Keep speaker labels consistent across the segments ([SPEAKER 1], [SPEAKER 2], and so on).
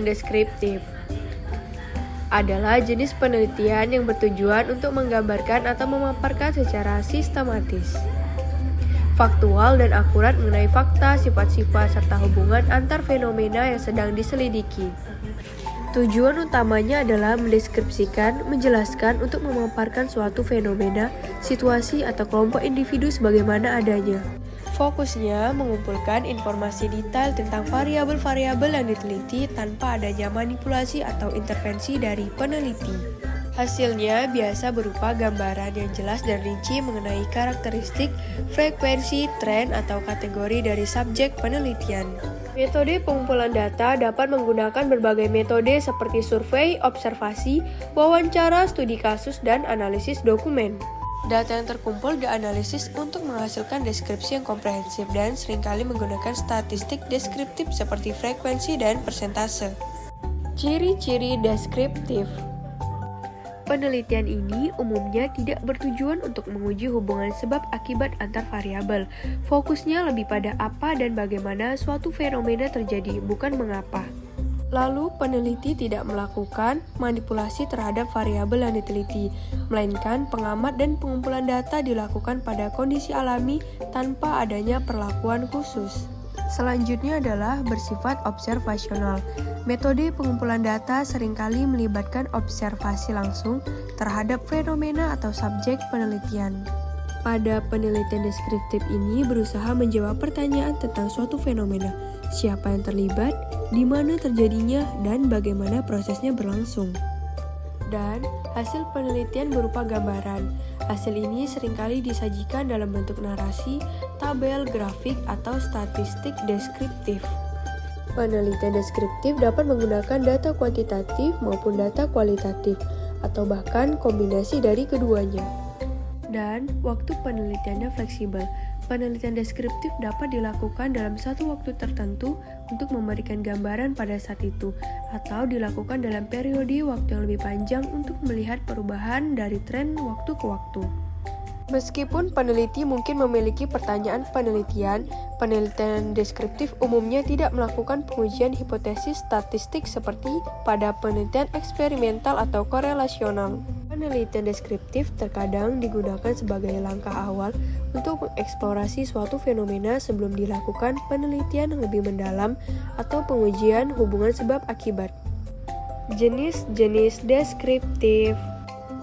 [SPEAKER 1] Penelitian deskriptif adalah jenis penelitian yang bertujuan untuk menggambarkan atau memaparkan secara sistematis, faktual dan akurat mengenai fakta, sifat-sifat, serta hubungan antar fenomena yang sedang diselidiki. Tujuan utamanya adalah mendeskripsikan, menjelaskan untuk memaparkan suatu fenomena, situasi, atau kelompok individu sebagaimana adanya. Fokusnya mengumpulkan informasi detail tentang variabel-variabel yang diteliti tanpa adanya manipulasi atau intervensi dari peneliti. Hasilnya biasa berupa gambaran yang jelas dan rinci mengenai karakteristik, frekuensi, tren, atau kategori dari subjek penelitian. Metode pengumpulan data dapat menggunakan berbagai metode seperti survei, observasi, wawancara, studi kasus, dan analisis dokumen. Data yang terkumpul dianalisis untuk menghasilkan deskripsi yang komprehensif dan seringkali menggunakan statistik deskriptif seperti frekuensi dan persentase. Ciri-ciri deskriptif. Penelitian ini umumnya tidak bertujuan untuk menguji hubungan sebab akibat antar variabel. Fokusnya lebih pada apa dan bagaimana suatu fenomena terjadi, bukan mengapa. Lalu, peneliti tidak melakukan manipulasi terhadap variabel yang diteliti, melainkan pengamat dan pengumpulan data dilakukan pada kondisi alami tanpa adanya perlakuan khusus. Selanjutnya adalah bersifat observasional. Metode pengumpulan data seringkali melibatkan observasi langsung terhadap fenomena atau subjek penelitian. Pada penelitian deskriptif ini berusaha menjawab pertanyaan tentang suatu fenomena, siapa yang terlibat, di mana terjadinya, dan bagaimana prosesnya berlangsung. Dan hasil penelitian berupa gambaran. Hasil ini seringkali disajikan dalam bentuk narasi, tabel, grafik, atau statistik deskriptif. Penelitian deskriptif dapat menggunakan data kuantitatif maupun data kualitatif, atau bahkan kombinasi dari keduanya. Dan waktu penelitiannya fleksibel. Penelitian deskriptif dapat dilakukan dalam satu waktu tertentu untuk memberikan gambaran pada saat itu, atau dilakukan dalam periode waktu yang lebih panjang untuk melihat perubahan dari tren waktu ke waktu. Meskipun peneliti mungkin memiliki pertanyaan penelitian, penelitian deskriptif umumnya tidak melakukan pengujian hipotesis statistik seperti pada penelitian eksperimental atau korelasional. Penelitian deskriptif terkadang digunakan sebagai langkah awal untuk mengeksplorasi suatu fenomena sebelum dilakukan penelitian yang lebih mendalam atau pengujian hubungan sebab akibat. Jenis-jenis deskriptif.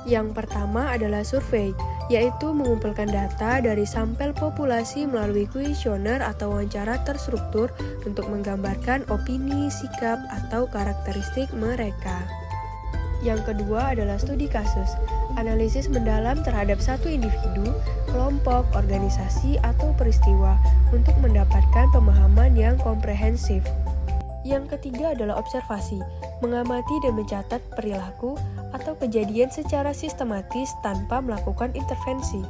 [SPEAKER 1] Yang pertama adalah survei, yaitu mengumpulkan data dari sampel populasi melalui kuesioner atau wawancara terstruktur untuk menggambarkan opini, sikap, atau karakteristik mereka. Yang kedua adalah studi kasus, analisis mendalam terhadap satu individu, kelompok, organisasi, atau peristiwa untuk mendapatkan pemahaman yang komprehensif. Yang ketiga adalah observasi, mengamati dan mencatat perilaku atau kejadian secara sistematis tanpa melakukan intervensi.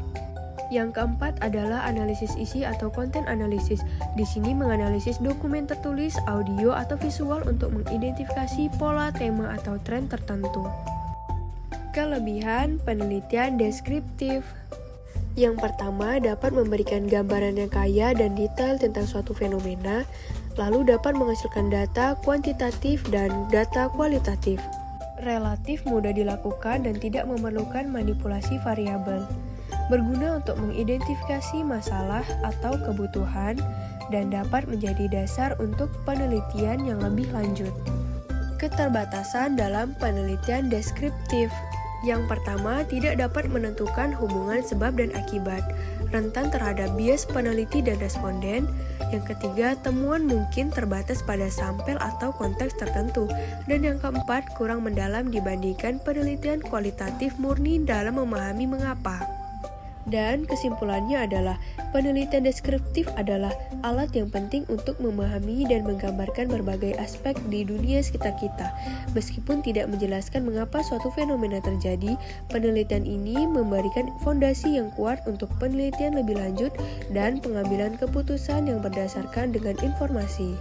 [SPEAKER 1] Yang keempat adalah analisis isi atau konten analisis. Di sini menganalisis dokumen tertulis, audio, atau visual untuk mengidentifikasi pola, tema, atau tren tertentu. Kelebihan penelitian deskriptif. Yang pertama, dapat memberikan gambaran yang kaya dan detail tentang suatu fenomena, lalu dapat menghasilkan data kuantitatif dan data kualitatif. Relatif mudah dilakukan dan tidak memerlukan manipulasi variabel. Berguna untuk mengidentifikasi masalah atau kebutuhan dan dapat menjadi dasar untuk penelitian yang lebih lanjut. Keterbatasan dalam penelitian deskriptif. Yang pertama, tidak dapat menentukan hubungan sebab dan akibat, rentan terhadap bias peneliti dan responden. Yang ketiga, temuan mungkin terbatas pada sampel atau konteks tertentu. Dan yang keempat, kurang mendalam dibandingkan penelitian kualitatif murni dalam memahami mengapa. Dan kesimpulannya adalah, penelitian deskriptif adalah alat yang penting untuk memahami dan menggambarkan berbagai aspek di dunia sekitar kita. Meskipun tidak menjelaskan mengapa suatu fenomena terjadi, penelitian ini memberikan fondasi yang kuat untuk penelitian lebih lanjut dan pengambilan keputusan yang berdasarkan dengan informasi.